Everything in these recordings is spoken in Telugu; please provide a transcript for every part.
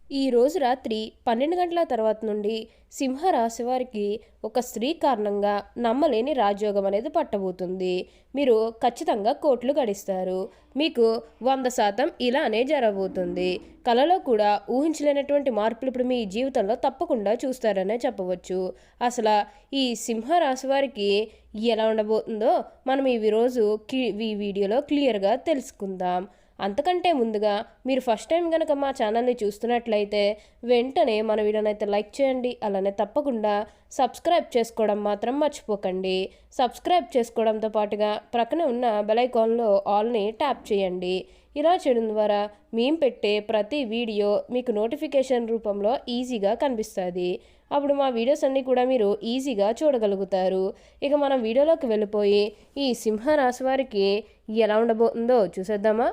ఈ రోజు రాత్రి 12 గంటల తర్వాత నుండి సింహరాశి వారికి ఒక స్త్రీ కారణంగా నమ్మలేని రాజయోగం అనేది పట్టబోతుంది. మీరు ఖచ్చితంగా కోట్లు గడిస్తారు. మీకు 100% ఇలానే జరగబోతుంది. కలలో కూడా ఊహించలేనటువంటి మార్పులు ఇప్పుడు మీ జీవితంలో తప్పకుండా చూస్తారనే చెప్పవచ్చు. అసలు ఈ సింహరాశి వారికి ఎలా ఉండబోతుందో మనం ఈ వీడియోలో క్లియర్గా తెలుసుకుందాం. అంతకంటే ముందుగా మీరు ఫస్ట్ టైం కనుక మా ఛానల్ని చూస్తున్నట్లయితే వెంటనే మన వీడియోని అయితే లైక్ చేయండి. అలానే తప్పకుండా సబ్స్క్రైబ్ చేసుకోవడం మాత్రం మర్చిపోకండి. సబ్స్క్రైబ్ చేసుకోవడంతో పాటుగా ప్రక్కనే ఉన్న బెల్ ఐకాన్లో ఆల్ని ట్యాప్ చేయండి. ఇలా చేయడం ద్వారా మేము పెట్టే ప్రతి వీడియో మీకు నోటిఫికేషన్ రూపంలో ఈజీగా కనిపిస్తుంది. అప్పుడు మా వీడియోస్ అన్నీ కూడా మీరు ఈజీగా చూడగలుగుతారు. ఇక మనం వీడియోలోకి వెళ్ళిపోయి ఈ సింహరాశి వారికి ఎలా ఉండబోతుందో చూసేద్దామా.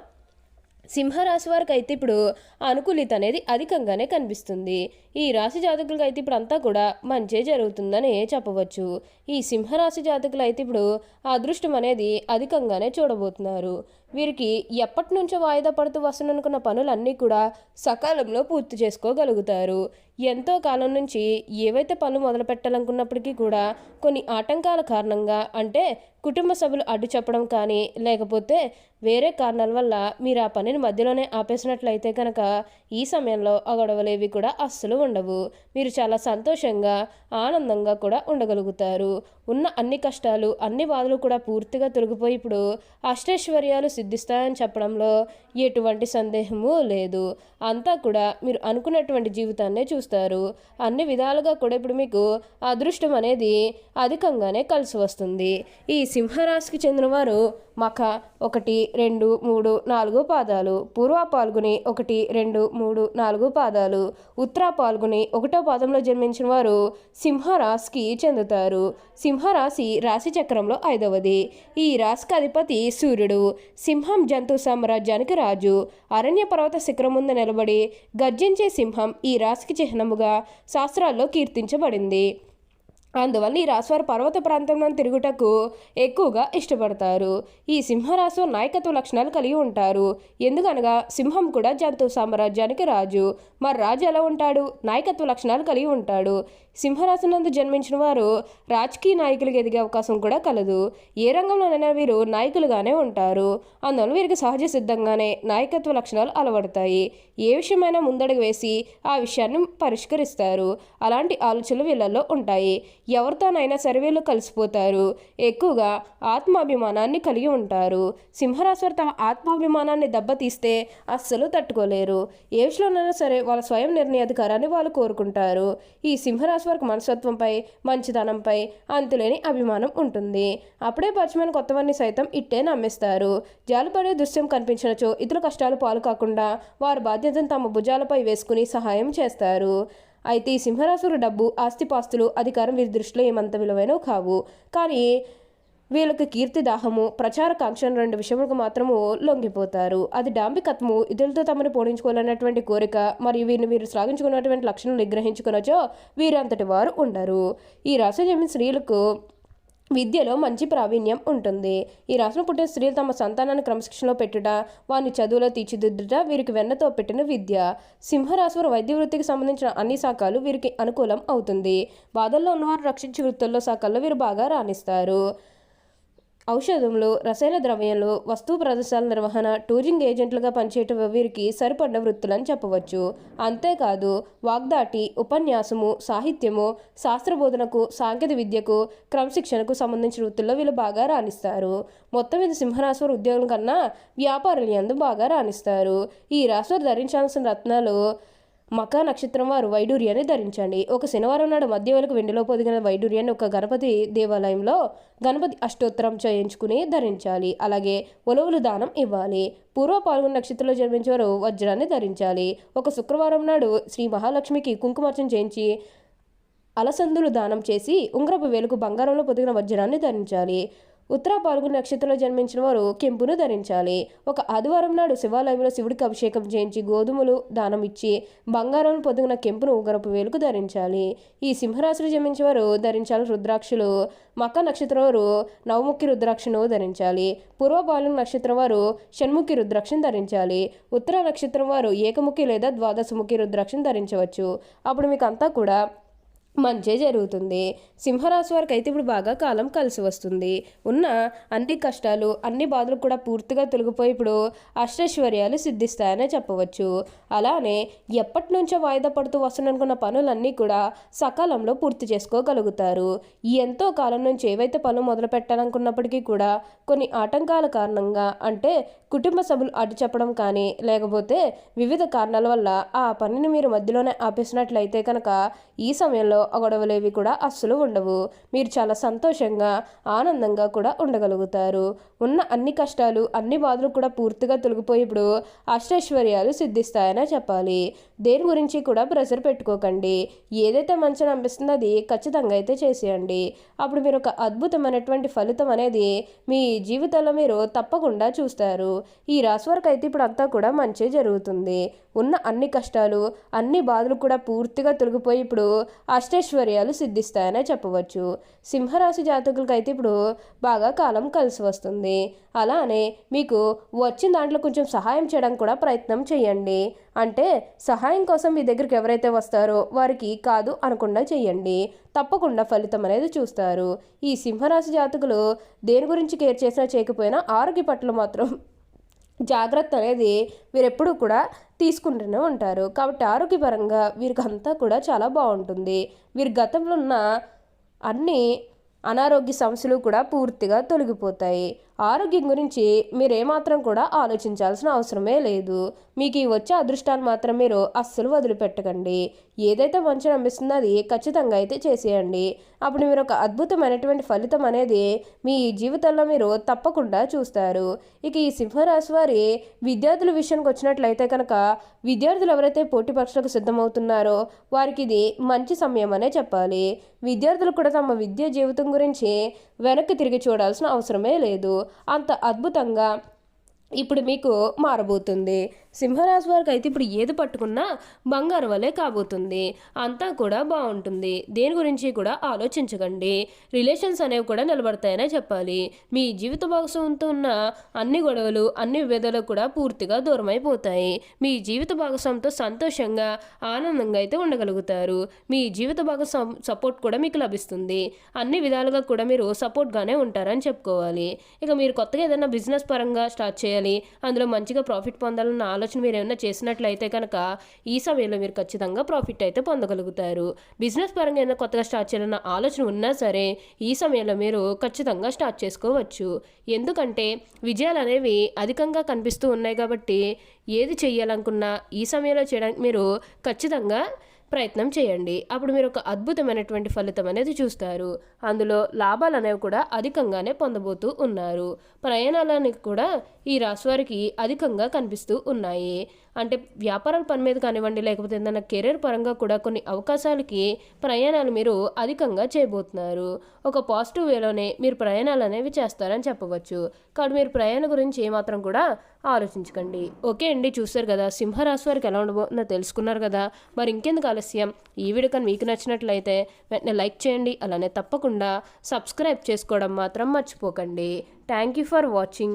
సింహరాశి వారికి అయితే ఇప్పుడు అనుకూలిత అనేది అధికంగానే కనిపిస్తుంది. ఈ రాశి జాతకులకు అయితే ఇప్పుడు అంతా కూడా మంచే జరుగుతుందని చెప్పవచ్చు. ఈ సింహరాశి జాతకులు అయితే ఇప్పుడు అదృష్టం అనేది అధికంగానే చూడబోతున్నారు. వీరికి ఎప్పటి నుంచో వాయిదా పడుతూ వస్తున్ననుకున్న పనులన్నీ కూడా సకాలంలో పూర్తి చేసుకోగలుగుతారు. ఎంతో కాలం నుంచి ఏవైతే పనులు మొదలు పెట్టాలనుకున్నప్పటికీ కూడా కొన్ని ఆటంకాల కారణంగా, అంటే కుటుంబ సభ్యులు అడ్డు చెప్పడం కానీ లేకపోతే వేరే కారణాల వల్ల మీరు ఆ పనిని మధ్యలోనే ఆపేసినట్లయితే కనుక ఈ సమయంలో ఆ గొడవలేవి కూడా అస్సలు ఉండవు. మీరు చాలా సంతోషంగా ఆనందంగా కూడా ఉండగలుగుతారు. ఉన్న అన్ని కష్టాలు అన్ని బాధలు కూడా పూర్తిగా తొలగిపోయి ఇప్పుడు అష్టైశ్వర్యాలు సిద్ధిస్తాయని చెప్పడంలో ఎటువంటి సందేహము లేదు. అంతా కూడా మీరు అనుకున్నటువంటి జీవితాన్నే చూస్తారు. అన్ని విధాలుగా కూడా ఇప్పుడు మీకు అదృష్టం అనేది అధికంగానే కలిసి వస్తుంది. ఈ సింహరాశికి చెందిన వారు మఖ 1, 2, 3, 4 పాదాలు, పూర్వ పాల్గొని 1, 2, 3, 4 పాదాలు, ఉత్తర పాల్గొని 1వ పాదంలో జన్మించిన వారు సింహరాశికి చెందుతారు. సింహరాశి రాశి చక్రంలో 5వది. ఈ రాశికి అధిపతి సూర్యుడు. సింహం జంతు సామ్రాజ్యానికి రాజు. అరణ్య పర్వత శిఖరం ముందు నిలబడి గర్జించే సింహం ఈ రాశికి చిహ్నముగా శాస్త్రాల్లో కీర్తించబడింది. అందువల్ల ఈ రాశివారు పర్వత ప్రాంతంలో తిరుగుటకు ఎక్కువగా ఇష్టపడతారు. ఈ సింహరాశి నాయకత్వ లక్షణాలు కలిగి ఉంటారు. ఎందుకనగా సింహం కూడా జంతు సామ్రాజ్యానికి రాజు. మరి రాజు ఎలా ఉంటాడు? నాయకత్వ లక్షణాలు కలిగి ఉంటాడు. సింహరాశి నందు జన్మించిన వారు రాజకీయ నాయకులుగా ఎదిగే అవకాశం కూడా కలదు. ఏ రంగంలోనైనా వీరు నాయకులుగానే ఉంటారు. అందువల్ల వీరికి సహజ సిద్ధంగానే నాయకత్వ లక్షణాలు అలవడతాయి. ఏ విషయమైనా ముందడుగు వేసి ఆ విషయాన్ని పరిష్కరిస్తారు. అలాంటి ఆలోచనలు వీళ్ళల్లో ఉంటాయి. ఎవరితోనైనా సరే వీళ్ళు కలిసిపోతారు. ఎక్కువగా ఆత్మాభిమానాన్ని కలిగి ఉంటారు. సింహరాశి వారు తమ ఆత్మాభిమానాన్ని దెబ్బతీస్తే అస్సలు తట్టుకోలేరు. ఏ విషయంలోనైనా సరే వాళ్ళ స్వయం నిర్ణయాధికారాన్ని వాళ్ళు కోరుకుంటారు. ఈ సింహరాశి వారికి మనస్తత్వంపై, మంచితనంపై అంతులేని అభిమానం ఉంటుంది. అప్పుడే పరిచయమైన కొత్తవన్నీ సైతం ఇట్టే నమ్మేస్తారు. జాలిపడే దృశ్యం కనిపించినచో ఇతరుల కష్టాలు పాలు కాకుండా వారి బాధ్యతను తమ భుజాలపై వేసుకుని సహాయం చేస్తారు. అయితే ఈ సింహరాశులు డబ్బు, ఆస్తిపాస్తులు, అధికారం వీరి దృష్టిలో ఏమంత విలువైనవి కావు. కానీ వీళ్ళకి కీర్తి దాహము, ప్రచార కాంక్షణ 2 విషయములకు మాత్రము లొంగిపోతారు. అది డాంబికత్వము, ఇతరులతో తమను పోడించుకోవాలన్నటువంటి కోరిక, మరియు వీరు శ్లాఘించుకున్నటువంటి లక్షణాలు నిగ్రహించుకునచో వీరంతటి వారు ఉండరు. ఈ రాశి జన్మించిన స్త్రీలకు విద్యలో మంచి ప్రావీణ్యం ఉంటుంది. ఈ రాశిలో పుట్టిన స్త్రీలు తమ సంతానాన్ని క్రమశిక్షణలో పెట్టుట, వారిని చదువులో తీర్చిదిద్దుట వీరికి వెన్నతో పెట్టిన విద్య. సింహరాశి వారు వైద్య వృత్తికి సంబంధించిన అన్ని శాఖలు వీరికి అనుకూలం అవుతుంది. బాధల్లో ఉన్నవారు రక్షించే వృత్తుల్లో శాఖల్లో వీరు బాగా రాణిస్తారు. ఔషధములు, రసాయన ద్రవ్యాలు, వస్తు ప్రదర్శనల నిర్వహణ, టూరింగ్ ఏజెంట్లుగా పనిచేయటం వీరికి సరిపడిన వృత్తులని చెప్పవచ్చు. అంతేకాదు వాగ్దాటి, ఉపన్యాసము, సాహిత్యము, శాస్త్రబోధనకు, సాంకేతిక విద్యకు, క్రమశిక్షణకు సంబంధించిన వృత్తుల్లో వీళ్ళు బాగా రాణిస్తారు. మొత్తం మీద సింహరాశి వారు ఉద్యోగుల కన్నా వ్యాపారుల యందు బాగా రాణిస్తారు. ఈ రాశి వారు ధరించాల్సిన రత్నాలు మఖ నక్షత్రం వారు వైడూర్యాన్ని ధరించండి. ఒక శనివారం నాడు మధ్యవేళకు వెండిలో పొదిగిన వైడూర్యాన్ని ఒక గణపతి దేవాలయంలో గణపతి అష్టోత్తరం చేయించుకుని ధరించాలి. అలాగే ఒలవులు దానం ఇవ్వాలి. పూర్వ పాల్గొన నక్షత్రంలో జన్మించేవారు వజ్రాన్ని ధరించాలి. ఒక శుక్రవారం నాడు శ్రీ మహాలక్ష్మికి కుంకుమార్చన చేయించి అలసందులు దానం చేసి ఉంగరపు వేలుకు బంగారంలో పొదిగిన వజ్రాన్ని ధరించాలి. ఉత్తర పాల్గొన నక్షత్రంలో జన్మించిన వారు కెంపును ధరించాలి. ఒక ఆదివారం నాడు శివాలయంలో శివుడికి అభిషేకం చేయించి గోధుమలు దానం ఇచ్చి బంగారం పొదుగున కెంపును ఉంగరపు వేలుకు ధరించాలి. ఈ సింహరాశిలో జన్మించిన వారు ధరించాలి రుద్రాక్షలు. మక నక్షత్రం వారు నవముఖి రుద్రాక్షను ధరించాలి. పూర్వ పాల్గొన నక్షత్రం వారు షణ్ముఖి రుద్రాక్షను ధరించాలి. ఉత్తర నక్షత్రం వారు ఏకముఖి లేదా ద్వాదశముఖి రుద్రాక్షను ధరించవచ్చు. అప్పుడు మీకు అంతా కూడా మంచే జరుగుతుంది. సింహరాశి వారికి అయితే ఇప్పుడు బాగా కాలం కలిసి వస్తుంది. ఉన్న అన్ని కష్టాలు అన్ని బాధలు కూడా పూర్తిగా తొలగిపోయి ఇప్పుడు అష్టైశ్వర్యాలు సిద్ధిస్తాయనే చెప్పవచ్చు. అలానే ఎప్పటి నుంచో వాయిదా పడుతూ వస్తున్ననుకున్న పనులన్నీ కూడా సకాలంలో పూర్తి చేసుకోగలుగుతారు. ఎంతో కాలం నుంచి ఏవైతే పనులు మొదలు పెట్టాలనుకున్నప్పటికీ కూడా కొన్ని ఆటంకాల కారణంగా, అంటే కుటుంబ సభ్యులు అడ్డు చెప్పడం కానీ లేకపోతే వివిధ కారణాల వల్ల ఆ పనిని మీరు మధ్యలోనే ఆపేసినట్లయితే కనుక ఈ సమయంలో గొడవలేవి కూడా అస్సలు ఉండవు. మీరు చాలా సంతోషంగా ఆనందంగా కూడా ఉండగలుగుతారు. ఉన్న అన్ని కష్టాలు అన్ని బాధలు కూడా పూర్తిగా తొలగిపోయి ఇప్పుడు అష్టైశ్వర్యాలు సిద్ధిస్తాయనే చెప్పాలి. దేని గురించి కూడా ప్రెషర్ పెట్టుకోకండి. ఏదైతే మంచిగా అనిపిస్తుందో అది ఖచ్చితంగా అయితే చేసేయండి. అప్పుడు మీరు ఒక అద్భుతమైనటువంటి ఫలితం అనేది మీ జీవితంలో మీరు తప్పకుండా చూస్తారు. ఈ రాశి వారికి అయితే ఇప్పుడు అంతా కూడా మంచి జరుగుతుంది. ఉన్న అన్ని కష్టాలు అన్ని బాధలు కూడా పూర్తిగా తొలగిపోయి ఇప్పుడు అష్టైశ్వర్యాలు సిద్ధిస్తాయనే చెప్పవచ్చు. సింహరాశి జాతకులకు అయితే ఇప్పుడు బాగా కాలం కలిసి వస్తుంది. అలానే మీకు వచ్చిన దాంట్లో కొంచెం సహాయం చేయడానికి కూడా ప్రయత్నం చేయండి. అంటే సహాయం కోసం మీ దగ్గరికి ఎవరైతే వస్తారో వారికి కాదు అనకుండా చేయండి. తప్పకుండా ఫలితం అనేది చూస్తారు. ఈ సింహరాశి జాతకులు దేని గురించి కేర్ చేసినా చేయకపోయినా ఆరోగ్య పట్ల మాత్రం జాగ్రత్త అనేది వీరెప్పుడూ కూడా తీసుకుంటూనే ఉంటారు. కాబట్టి ఆరోగ్యపరంగా వీరికి అంతా కూడా చాలా బాగుంటుంది. వీరి గతంలో ఉన్న అన్ని అనారోగ్య సమస్యలు కూడా పూర్తిగా తొలగిపోతాయి. ఆరోగ్యం గురించి మీరేమాత్రం కూడా ఆలోచించాల్సిన అవసరమే లేదు. మీకు ఈ వచ్చే అదృష్టాన్ని మాత్రం మీరు అస్సలు వదిలిపెట్టకండి. ఏదైతే మంచిగా అనిపిస్తుందో అది ఖచ్చితంగా అయితే చేసేయండి. అప్పుడు మీరు ఒక అద్భుతమైనటువంటి ఫలితం అనేది మీ జీవితంలో మీరు తప్పకుండా చూస్తారు. ఇక ఈ సింహరాశి వారి విద్యార్థుల విషయానికి వచ్చినట్లయితే కనుక విద్యార్థులు ఎవరైతే పోటీ పరీక్షలకు సిద్ధమవుతున్నారో వారికి ఇది మంచి సమయం అనే చెప్పాలి. విద్యార్థులు కూడా తమ విద్యా జీవితం గురించి వెనక్కి తిరిగి చూడాల్సిన అవసరమే లేదు. అంత అద్భుతంగా ఇప్పుడు మీకు మారబోతుంది. సింహరాశి వారికి అయితే ఇప్పుడు ఏది పట్టుకున్నా బంగారు వలె కాబోతుంది. అంతా కూడా బాగుంటుంది. దేని గురించి కూడా ఆలోచించకండి. రిలేషన్స్ అనేవి కూడా నిలబడతాయనే చెప్పాలి. మీ జీవిత భాగస్వామితో ఉన్న అన్ని గొడవలు అన్ని విభేదాలు కూడా పూర్తిగా దూరం అయిపోతాయి. మీ జీవిత భాగస్వామితో సంతోషంగా ఆనందంగా అయితే ఉండగలుగుతారు. మీ జీవిత భాగస్వామి సపోర్ట్ కూడా మీకు లభిస్తుంది. అన్ని విధాలుగా కూడా మీరు సపోర్ట్గానే ఉంటారని చెప్పుకోవాలి. ఇక మీరు కొత్తగా ఏదైనా బిజినెస్ పరంగా స్టార్ట్ చేయాలి, అందులో మంచిగా ప్రాఫిట్ పొందాలన్న ఆలోచన మీరు ఏమైనా చేసినట్లయితే కనుక ఈ సమయంలో మీరు ఖచ్చితంగా ప్రాఫిట్ అయితే పొందగలుగుతారు. బిజినెస్ పరంగా ఏదైనా కొత్తగా స్టార్ట్ చేయాలన్న ఆలోచన ఉన్నా సరే ఈ సమయంలో మీరు ఖచ్చితంగా స్టార్ట్ చేసుకోవచ్చు. ఎందుకంటే విజయాలు అనేవి అధికంగా కనిపిస్తూ ఉన్నాయి కాబట్టి ఏది చెయ్యాలనుకున్నా ఈ సమయంలో చేయడానికి మీరు ఖచ్చితంగా ప్రయత్నం చేయండి. అప్పుడు మీరు ఒక అద్భుతమైనటువంటి ఫలితం అనేది చూస్తారు. అందులో లాభాలు అనేవి కూడా అధికంగానే పొందబోతూ ఉన్నారు. ప్రయాణాలకు కూడా ఈ రాశి వారికి అధికంగా కనిపిస్తూ ఉన్నాయి. అంటే వ్యాపారాల పని మీద కానివ్వండి లేకపోతే ఏదైనా కెరీర్ పరంగా కూడా కొన్ని అవకాశాలకి ప్రయాణాలు మీరు అధికంగా చేయబోతున్నారు. ఒక పాజిటివ్ వేలోనే మీరు ప్రయాణాలు అనేవి చేస్తారని చెప్పవచ్చు. కాబట్టి మీరు ప్రయాణం గురించి ఏమాత్రం కూడా ఆలోచించకండి. ఓకే అండి, చూస్తారు కదా సింహరాశి వారికి ఎలా ఉండబోతుందో తెలుసుకున్నారు కదా. మరి ఇంకెందుకు ఆలస్యం, ఈ వీడియో కానీ మీకు నచ్చినట్లయితే వెంటనే లైక్ చేయండి. అలానే తప్పకుండా సబ్స్క్రైబ్ చేసుకోవడం మాత్రం మర్చిపోకండి. Thank you for watching.